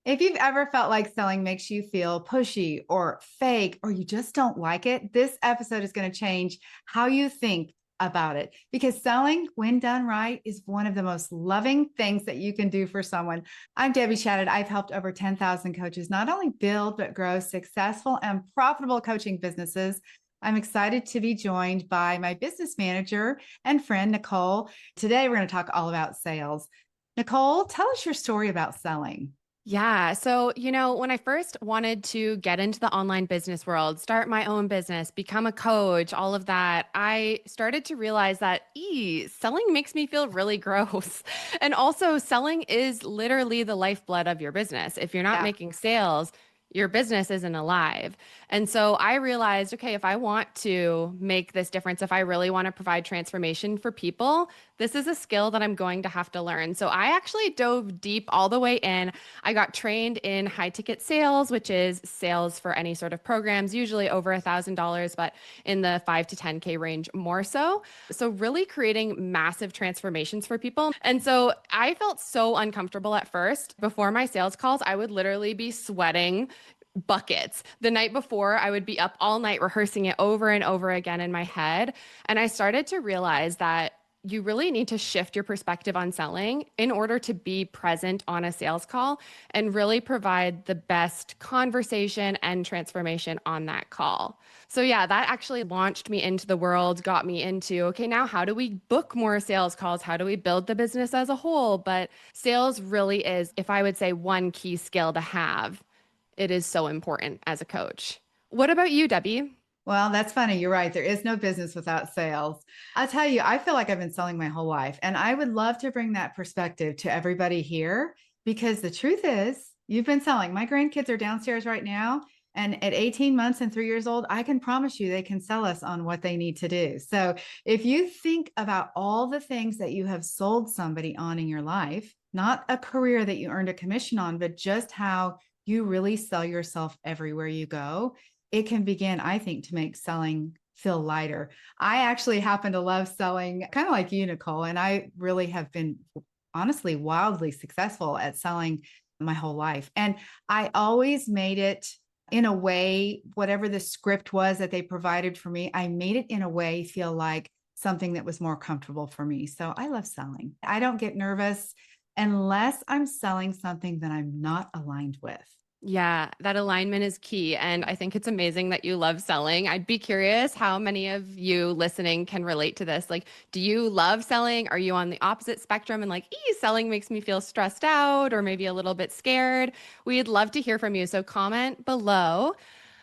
If you've ever felt like selling makes you feel pushy or fake, or you just don't like it, this episode is going to change how you think about it. Because selling, when done right, is one of the most loving things that you can do for someone. I'm Debbie Shadid. I've helped over 10,000 coaches not only build, but grow successful and profitable coaching businesses. I'm excited to be joined by my business manager and friend, Nicole. Today, we're going to talk all about sales. Nicole, tell us your story about selling. Yeah. So, when I first wanted to get into the online business world, start my own business, become a coach, all of that, I started to realize that selling makes me feel really gross. And also, selling is literally the lifeblood of your business. If you're not Yeah. making sales, your business isn't alive. And so I realized, okay, if I want to make this difference, if I really want to provide transformation for people, this is a skill that I'm going to have to learn. So I actually dove deep all the way in. I got trained in high ticket sales, which is sales for any sort of programs, usually over $1,000, but in the 5 to 10K range more so. So really creating massive transformations for people. And so I felt so uncomfortable at first. Before my sales calls, I would literally be sweating buckets. The night before, I would be up all night rehearsing it over and over again in my head. And I started to realize that you really need to shift your perspective on selling in order to be present on a sales call and really provide the best conversation and transformation on that call. So, yeah, that actually launched me into the world, got me into, okay, now how do we book more sales calls? How do we build the business as a whole? But sales really is, if I would say, one key skill to have. It is so important as a coach. What about you, Debbie? Well, that's funny. You're right. There is no business without sales. I'll tell you, I feel like I've been selling my whole life, and I would love to bring that perspective to everybody here because the truth is, you've been selling. My grandkids are downstairs right now, and at 18 months and 3 years old, I can promise you they can sell us on what they need to do. So if you think about all the things that you have sold somebody on in your life, not a career that you earned a commission on, but just how you really sell yourself everywhere you go, it can begin, I think, to make selling feel lighter. I actually happen to love selling, kind of like you, Nicole, and I really have been honestly wildly successful at selling my whole life. And I always made it in a way, whatever the script was that they provided for me, I made it in a way feel like something that was more comfortable for me. So I love selling. I don't get nervous unless I'm selling something that I'm not aligned with. Yeah, that alignment is key. And I think it's amazing that you love selling. I'd be curious how many of you listening can relate to this. Like, do you love selling? Are you on the opposite spectrum and like, selling makes me feel stressed out or maybe a little bit scared? We'd love to hear from you. So comment below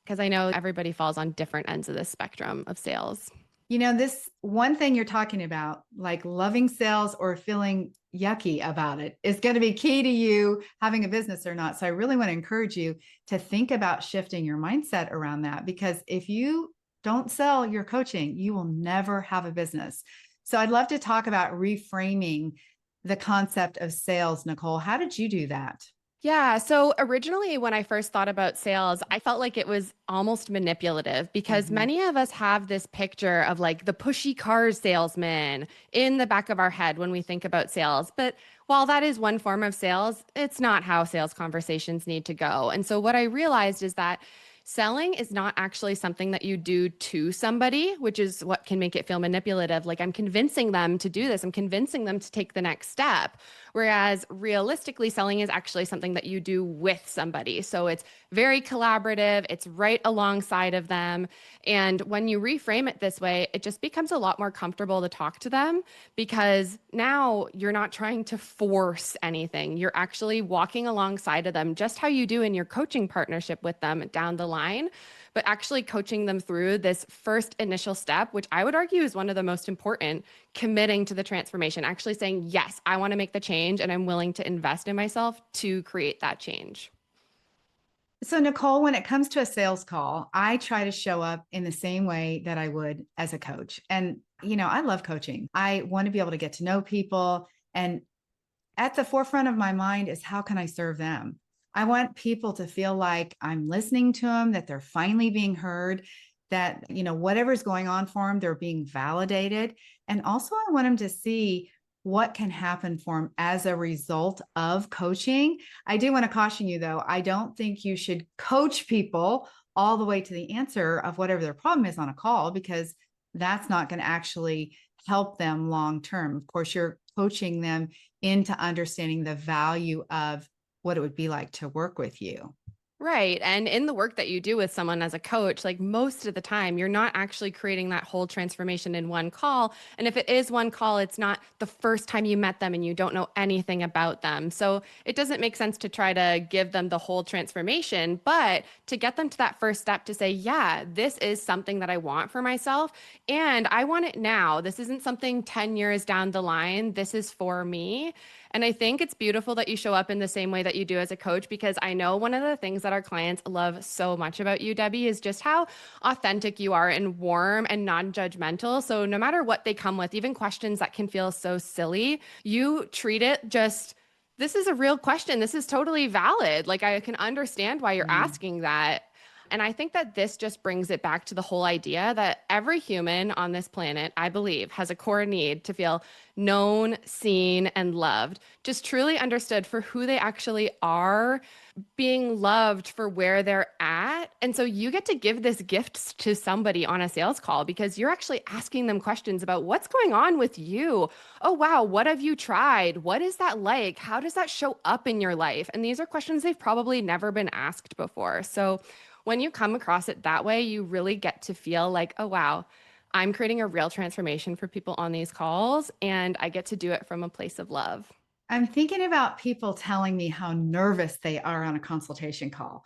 because I know everybody falls on different ends of the spectrum of sales. This one thing you're talking about, like loving sales or feeling yucky about it, is going to be key to you having a business or not. So I really want to encourage you to think about shifting your mindset around that because if you don't sell your coaching, you will never have a business. So I'd love to talk about reframing the concept of sales, Nicole. How did you do that? Yeah. So originally, when I first thought about sales, I felt like it was almost manipulative because Mhm. many of us have this picture of like the pushy car salesman in the back of our head when we think about sales. But while that is one form of sales, it's not how sales conversations need to go. And so what I realized is that selling is not actually something that you do to somebody, which is what can make it feel manipulative. Like I'm convincing them to do this, I'm convincing them to take the next step. Whereas realistically, selling is actually something that you do with somebody. So it's very collaborative, it's right alongside of them. And when you reframe it this way, it just becomes a lot more comfortable to talk to them because now you're not trying to force anything. You're actually walking alongside of them, just how you do in your coaching partnership with them down the line, but actually coaching them through this first initial step, which I would argue is one of the most important, committing to the transformation, actually saying, yes, I want to make the change and I'm willing to invest in myself to create that change. So, Nicole, when it comes to a sales call, I try to show up in the same way that I would as a coach. And, I love coaching. I want to be able to get to know people. And at the forefront of my mind is how can I serve them? I want people to feel like I'm listening to them, that they're finally being heard, that, whatever's going on for them, they're being validated. And also, I want them to see what can happen for them as a result of coaching. I do want to caution you, though, I don't think you should coach people all the way to the answer of whatever their problem is on a call, because that's not going to actually help them long term. Of course, you're coaching them into understanding the value of what it would be like to work with you. Right. And in the work that you do with someone as a coach, like most of the time, you're not actually creating that whole transformation in one call. And if it is one call, it's not the first time you met them and you don't know anything about them. So it doesn't make sense to try to give them the whole transformation, but to get them to that first step to say, yeah, this is something that I want for myself. And I want it now. This isn't something 10 years down the line. This is for me. And I think it's beautiful that you show up in the same way that you do as a coach, because I know one of the things that our clients love so much about you, Debbie, is just how authentic you are and warm and non judgmental. So no matter what they come with, even questions that can feel so silly, you treat it just, this is a real question. This is totally valid. Like, I can understand why you're Yeah. asking that. And I think that this just brings it back to the whole idea that every human on this planet, I believe, has a core need to feel known, seen, and loved, just truly understood for who they actually are, being loved for where they're at. And so you get to give this gift to somebody on a sales call because you're actually asking them questions about what's going on with you. Oh, wow, what have you tried? What is that like? How does that show up in your life? And these are questions they've probably never been asked before. So when you come across it that way, you really get to feel like, oh, wow, I'm creating a real transformation for people on these calls, and I get to do it from a place of love. I'm thinking about people telling me how nervous they are on a consultation call.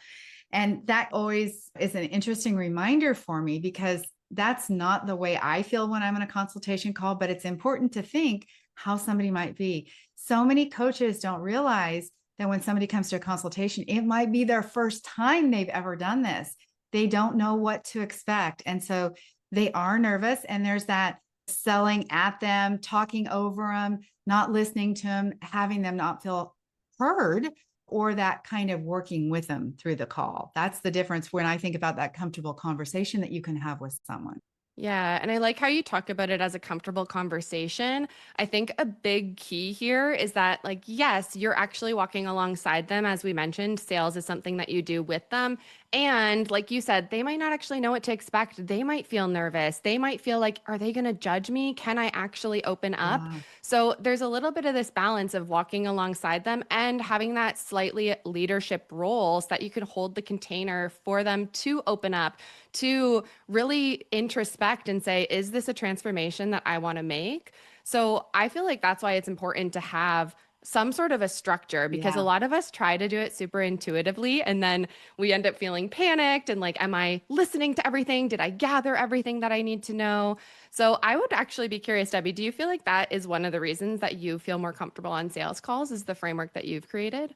And that always is an interesting reminder for me, because that's not the way I feel when I'm on a consultation call, but it's important to think how somebody might be. So many coaches don't realize that when somebody comes to a consultation, it might be their first time they've ever done this. They don't know what to expect. And so they are nervous, and there's that selling at them, talking over them, not listening to them, having them not feel heard, or that kind of working with them through the call. That's the difference when I think about that comfortable conversation that you can have with someone. Yeah, and I like how you talk about it as a comfortable conversation. I think a big key here is that, like, yes, you're actually walking alongside them. As we mentioned, sales is something that you do with them. And like you said, they might not actually know what to expect. They might feel nervous. They might feel like, are they going to judge me? Can I actually open up? Yeah. So there's a little bit of this balance of walking alongside them and having that slightly leadership role so that you can hold the container for them to open up, to really introspect and say, is this a transformation that I want to make? So I feel like that's why it's important to have some sort of a structure, because a Yeah. lot of us try to do it super intuitively and then we end up feeling panicked and like, am I listening to everything? Did I gather everything that I need to know? So I would actually be curious, Debbie, do you feel like that is one of the reasons that you feel more comfortable on sales calls, is the framework that you've created?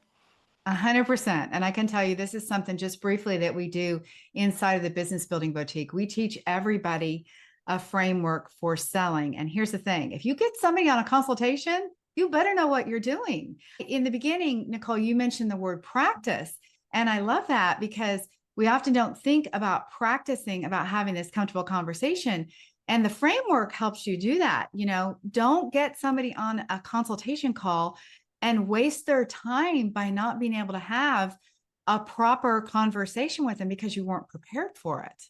100%. And I can tell you, this is something just briefly that we do inside of the Business Building Boutique. We teach everybody a framework for selling. And here's the thing, if you get somebody on a consultation, you better know what you're doing. In the beginning, Nicole, you mentioned the word practice. And I love that, because we often don't think about practicing, about having this comfortable conversation. And the framework helps you do that. Don't get somebody on a consultation call and waste their time by not being able to have a proper conversation with them because you weren't prepared for it.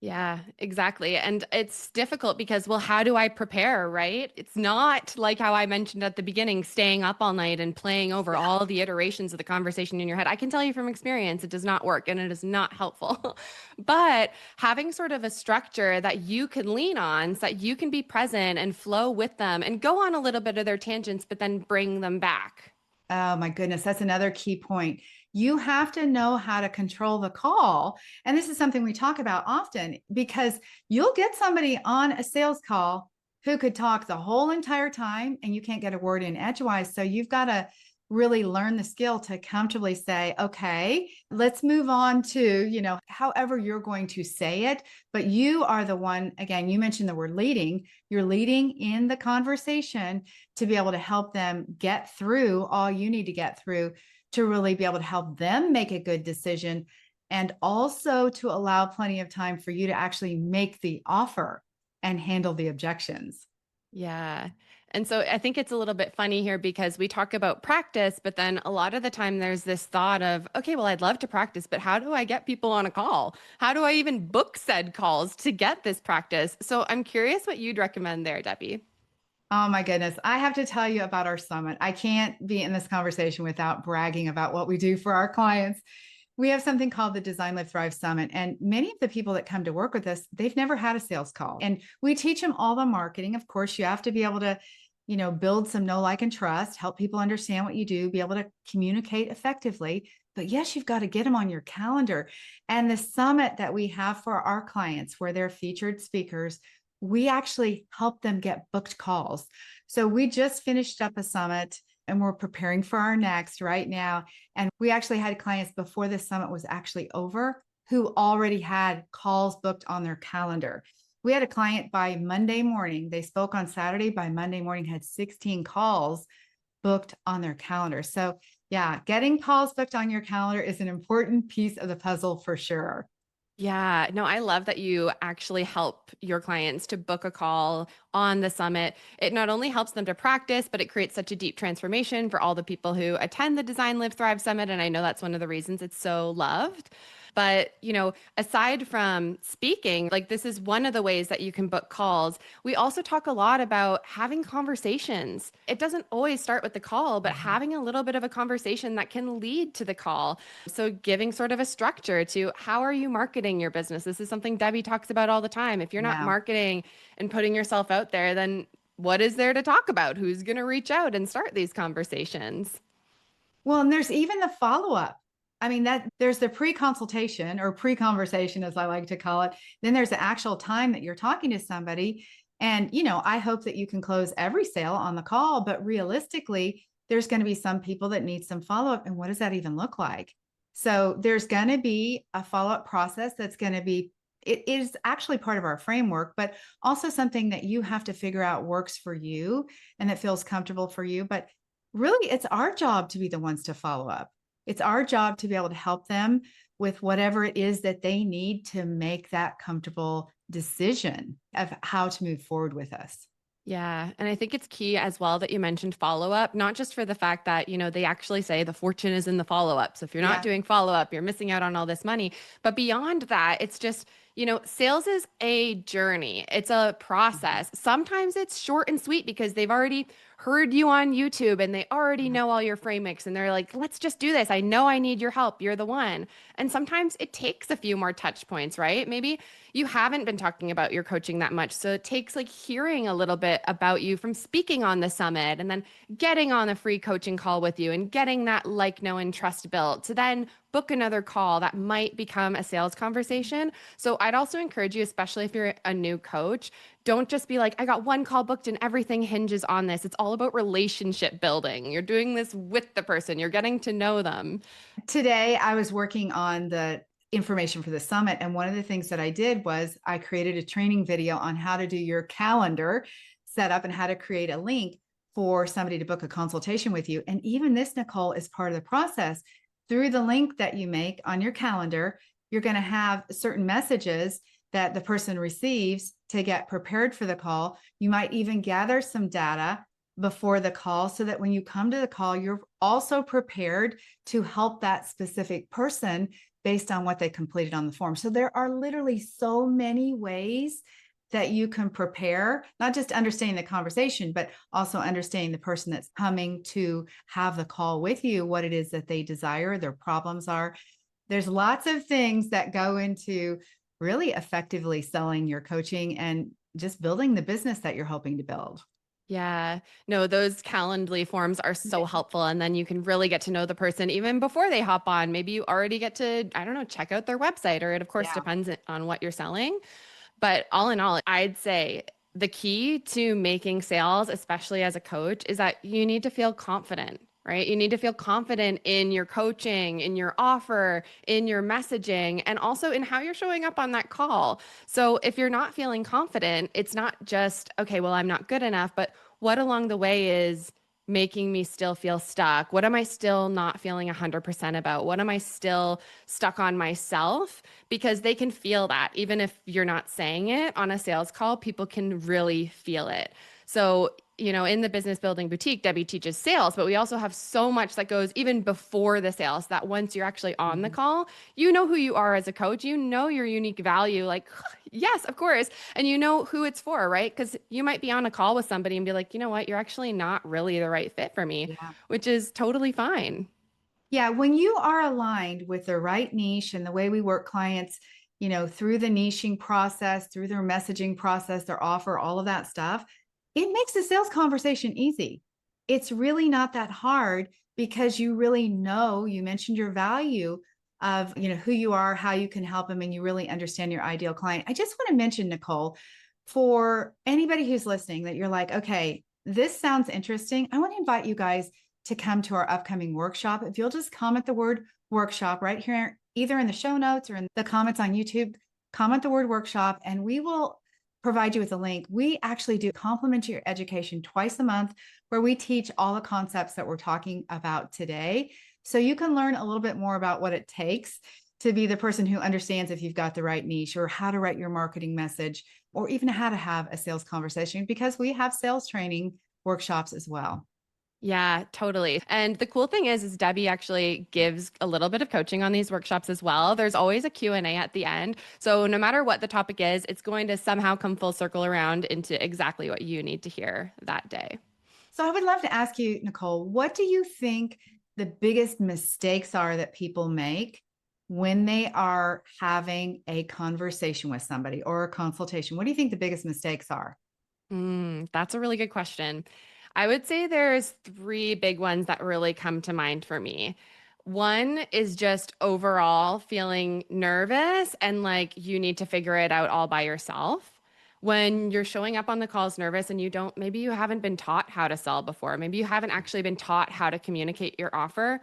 Yeah, exactly. And it's difficult because, well, how do I prepare, right? It's not like how I mentioned at the beginning, staying up all night and playing over Yeah. all the iterations of the conversation in your head. I can tell you from experience, it does not work and it is not helpful. But having sort of a structure that you can lean on so that you can be present and flow with them and go on a little bit of their tangents, but then bring them back. Oh my goodness, that's another key point. You have to know how to control the call. And this is something we talk about often, because you'll get somebody on a sales call who could talk the whole entire time and you can't get a word in edgewise. So you've got to really learn the skill to comfortably say, okay, let's move on to, however you're going to say it. But you are the one, again, you mentioned the word leading. You're leading in the conversation to be able to help them get through all you need to get through, to really be able to help them make a good decision, and also to allow plenty of time for you to actually make the offer and handle the objections. Yeah. And so I think it's a little bit funny here because we talk about practice, but then a lot of the time there's this thought of, okay, well, I'd love to practice, but how do I get people on a call? How do I even book said calls to get this practice? So I'm curious what you'd recommend there, Debbie. Oh my goodness. I have to tell you about our summit. I can't be in this conversation without bragging about what we do for our clients. We have something called the Design Live Thrive Summit. And many of the people that come to work with us, they've never had a sales call. And we teach them all the marketing. Of course, you have to be able to, build some know, like, and trust, help people understand what you do, be able to communicate effectively. But yes, you've got to get them on your calendar. And the summit that we have for our clients, where they're featured speakers, we actually help them get booked calls. So we just finished up a summit and we're preparing for our next right now. And we actually had clients before this summit was actually over who already had calls booked on their calendar. We had a client by Monday morning. They spoke on Saturday. By Monday morning, had 16 calls booked on their calendar. So, yeah, getting calls booked on your calendar is an important piece of the puzzle for sure. Yeah, no, I love that you actually help your clients to book a call on the summit. It not only helps them to practice, but it creates such a deep transformation for all the people who attend the Design Live Thrive Summit. And I know that's one of the reasons it's so loved. But, aside from speaking, like this is one of the ways that you can book calls. We also talk a lot about having conversations. It doesn't always start with the call, but having a little bit of a conversation that can lead to the call. So giving sort of a structure to how are you marketing your business? This is something Debbie talks about all the time. If you're not Yeah. marketing and putting yourself out there, then what is there to talk about? Who's going to reach out and start these conversations? Well, and there's even the follow up. I mean, that there's the pre consultation or pre conversation, as I like to call it. Then there's the actual time that you're talking to somebody. And, I hope that you can close every sale on the call, but realistically, there's going to be some people that need some follow up. And what does that even look like? So there's going to be a follow up process that's going to be, it is actually part of our framework, but also something that you have to figure out works for you and that feels comfortable for you. But really, it's our job to be the ones to follow up. It's our job to be able to help them with whatever it is that they need to make that comfortable decision of how to move forward with us. Yeah. And I think it's key as well that you mentioned follow up, not just for the fact that, they actually say the fortune is in the follow up. So if you're not Yeah. doing follow up, you're missing out on all this money. But beyond that, it's just, sales is a journey, it's a process. Sometimes it's short and sweet because they've already heard you on YouTube and they already know all your frameworks and they're like, let's just do this. I know I need your help. You're the one. And sometimes it takes a few more touch points, right? Maybe you haven't been talking about your coaching that much. So it takes like hearing a little bit about you from speaking on the summit and then getting on a free coaching call with you and getting that like, know, and trust built to then book another call that might become a sales conversation. So I'd also encourage you, especially if you're a new coach, don't just be like, I got one call booked and everything hinges on this. It's all about relationship building. You're doing this with the person, you're getting to know them. Today, I was working on the information for the summit. And one of the things that I did was I created a training video on how to do your calendar setup and how to create a link for somebody to book a consultation with you. And even this, Nicole, is part of the process. Through the link that you make on your calendar, you're going to have certain messages that the person receives to get prepared for the call. You might even gather some data before the call so that when you come to the call, you're also prepared to help that specific person based on what they completed on the form. So there are literally so many ways that you can prepare, not just understanding the conversation, but also understanding the person that's coming to have the call with you, what it is that they desire, their problems are. There's lots of things that go into really effectively selling your coaching and just building the business that you're hoping to build. Yeah, no, those Calendly forms are so helpful. And then you can really get to know the person even before they hop on. Maybe you already get to, I don't know, check out their website, or it, of course, Yeah. depends on what you're selling. But all in all, I'd say the key to making sales, especially as a coach, is that you need to feel confident, right? You need to feel confident in your coaching, in your offer, in your messaging, and also in how you're showing up on that call. So if you're not feeling confident, it's not just, okay, well, I'm not good enough, but what along the way is making me still feel stuck? What am I still not feeling 100% about? What am I still stuck on myself? Because they can feel that. Even if you're not saying it on a sales call, people can really feel it. So in the business building boutique, Debbie teaches sales, but we also have so much that goes even before the sales that once you're actually on the Mhm. call, you know who you are as a coach, you know your unique value. Like, yes, of course. And you know who it's for, right? Because you might be on a call with somebody and be like, you know what, you're actually not really the right fit for me, Yeah. which is totally fine. Yeah, when you are aligned with the right niche and the way we work clients, through the niching process, through their messaging process, their offer, all of that stuff, it makes the sales conversation easy. It's really not that hard because you really know, you mentioned your value of, who you are, how you can help them, and you really understand your ideal client. I just want to mention, Nicole, for anybody who's listening, that you're like, okay, this sounds interesting. I want to invite you guys to come to our upcoming workshop. If you'll just comment the word workshop right here, either in the show notes or in the comments on YouTube, comment the word workshop, and we will provide you with a link. We actually do complimentary education twice a month where we teach all the concepts that we're talking about today. So you can learn a little bit more about what it takes to be the person who understands if you've got the right niche, or how to write your marketing message, or even how to have a sales conversation, because we have sales training workshops as well. Yeah, totally. And the cool thing is Debbie actually gives a little bit of coaching on these workshops as well. There's always a Q&A at the end. So no matter what the topic is, it's going to somehow come full circle around into exactly what you need to hear that day. So I would love to ask you, Nicole, what do you think the biggest mistakes are that people make when they are having a conversation with somebody or a consultation? What do you think the biggest mistakes are? That's a really good question. I would say there's three big ones that really come to mind for me. One is just overall feeling nervous and like you need to figure it out all by yourself. When you're showing up on the calls nervous and maybe you haven't been taught how to sell before, maybe you haven't actually been taught how to communicate your offer.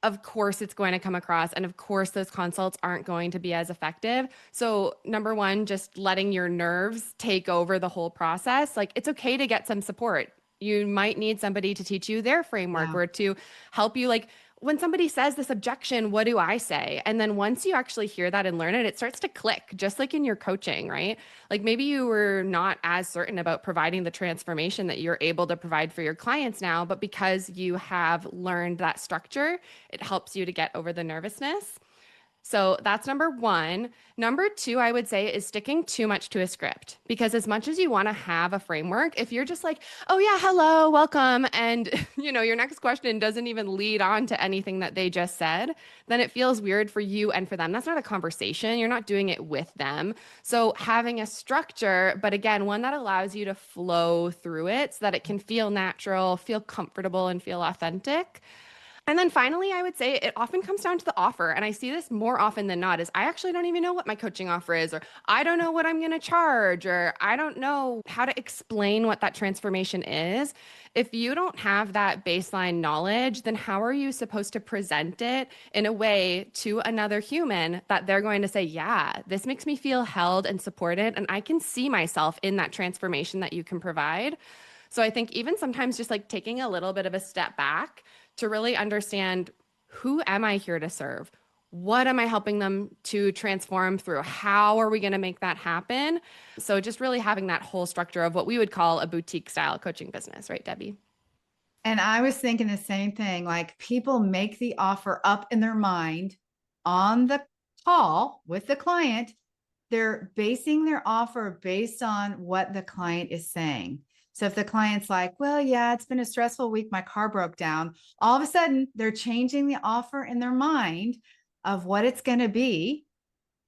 Of course, it's going to come across, and of course, those consults aren't going to be as effective. So, number one, just letting your nerves take over the whole process. Like, it's okay to get some support. You might need somebody to teach you their framework Yeah. or to help you. Like, when somebody says this objection, what do I say? And then once you actually hear that and learn it, it starts to click, just like in your coaching, right? Like maybe you were not as certain about providing the transformation that you're able to provide for your clients now, but because you have learned that structure, it helps you to get over the nervousness. So that's number one. Number two, I would say, is sticking too much to a script. Because as much as you want to have a framework, if you're just like, oh yeah, hello, welcome, and your next question doesn't even lead on to anything that they just said, then it feels weird for you and for them. That's not a conversation. You're not doing it with them. So having a structure, but again, one that allows you to flow through it so that it can feel natural, feel comfortable, and feel authentic. And then finally, I would say it often comes down to the offer. And I see this more often than not is I actually don't even know what my coaching offer is, or I don't know what I'm going to charge, or I don't know how to explain what that transformation is. If you don't have that baseline knowledge, then how are you supposed to present it in a way to another human that they're going to say, yeah, this makes me feel held and supported, and I can see myself in that transformation that you can provide. So I think even sometimes just like taking a little bit of a step back to really understand, who am I here to serve? What am I helping them to transform through? How are we going to make that happen? So just really having that whole structure of what we would call a boutique style coaching business, right, Debbie? And I was thinking the same thing. Like, people make the offer up in their mind on the call with the client. They're basing their offer based on what the client is saying. So if the client's like, well, yeah, it's been a stressful week, my car broke down, all of a sudden they're changing the offer in their mind of what it's going to be,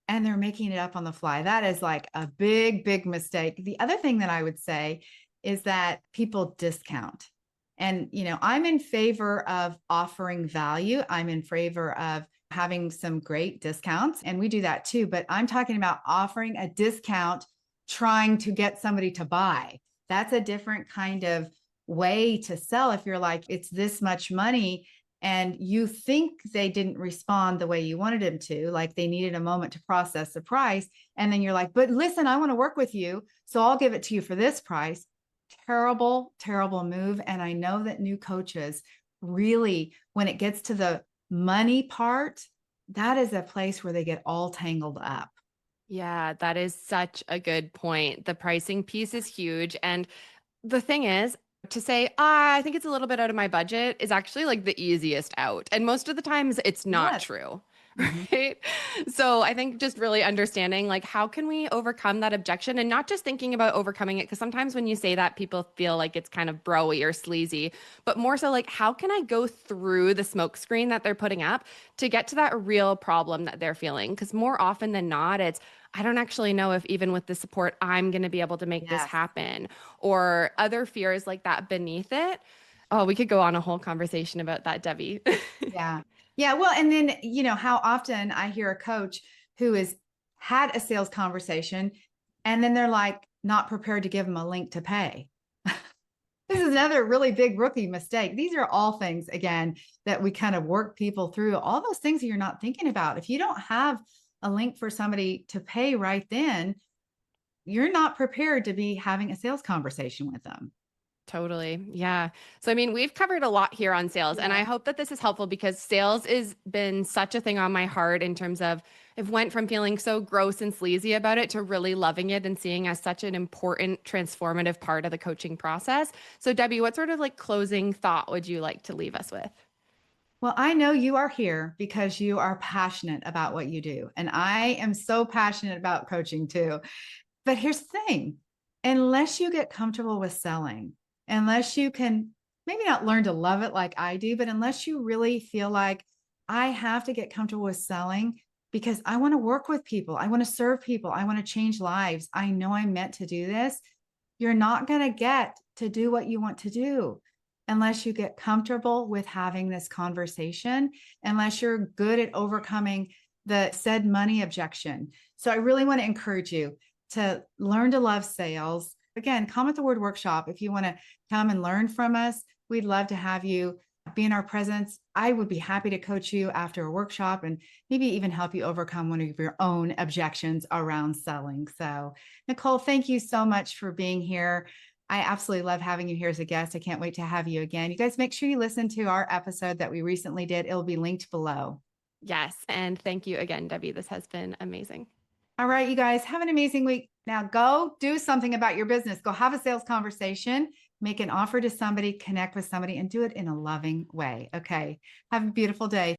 and they're making it up on the fly. That is like a big, big mistake. The other thing that I would say is that people discount. And, I'm in favor of offering value. I'm in favor of having some great discounts, and we do that too. But I'm talking about offering a discount, trying to get somebody to buy. That's a different kind of way to sell. If you're like, it's this much money, and you think they didn't respond the way you wanted them to, like they needed a moment to process the price. And then you're like, but listen, I want to work with you, so I'll give it to you for this price. Terrible, terrible move. And I know that new coaches really, when it gets to the money part, that is a place where they get all tangled up. Yeah, that is such a good point. The pricing piece is huge. And the thing is, To say, ah, I think it's a little bit out of my budget is actually like the easiest out. And most of the times it's not Yes. true. Mhm. Right. So I think just really understanding like how can we overcome that objection and not just thinking about overcoming it. Cause sometimes when you say that, people feel like it's kind of broy or sleazy, but more so like, how can I go through the smoke screen that they're putting up to get to that real problem that they're feeling? Cause more often than not, it's, I don't actually know if even with the support, I'm going to be able to make this Yes. happen or other fears like that beneath it. Oh, we could go on a whole conversation about that, Debbie. Yeah. Yeah. Well, and then, how often I hear a coach who has had a sales conversation and then they're like not prepared to give them a link to pay. This is another really big rookie mistake. These are all things, again, that we kind of work people through. All those things that you're not thinking about. If you don't have a link for somebody to pay right then, you're not prepared to be having a sales conversation with them. Totally. Yeah. So, I mean, we've covered a lot here on sales, and I Yeah. hope that this is helpful because sales has been such a thing on my heart in terms of it went from feeling so gross and sleazy about it to really loving it and seeing as such an important transformative part of the coaching process. So, Debbie, what sort of like closing thought would you like to leave us with? Well, I know you are here because you are passionate about what you do. And I am so passionate about coaching too. But here's the thing, unless you get comfortable with selling, unless you can maybe not learn to love it like I do, but unless you really feel like I have to get comfortable with selling because I want to work with people, I want to serve people, I want to change lives, I know I'm meant to do this, you're not going to get to do what you want to do unless you get comfortable with having this conversation, unless you're good at overcoming the said money objection. So I really want to encourage you to learn to love sales. Again, comment the word workshop if you want to come and learn from us. We'd love to have you be in our presence. I would be happy to coach you after a workshop and maybe even help you overcome one of your own objections around selling. So, Nicole, thank you so much for being here. I absolutely love having you here as a guest. I can't wait to have you again. You guys make sure you listen to our episode that we recently did. It'll be linked below. Yes. And thank you again, Debbie. This has been amazing. All right, you guys, have an amazing week. Now go do something about your business. Go have a sales conversation, make an offer to somebody, connect with somebody, and do it in a loving way. Okay. Have a beautiful day.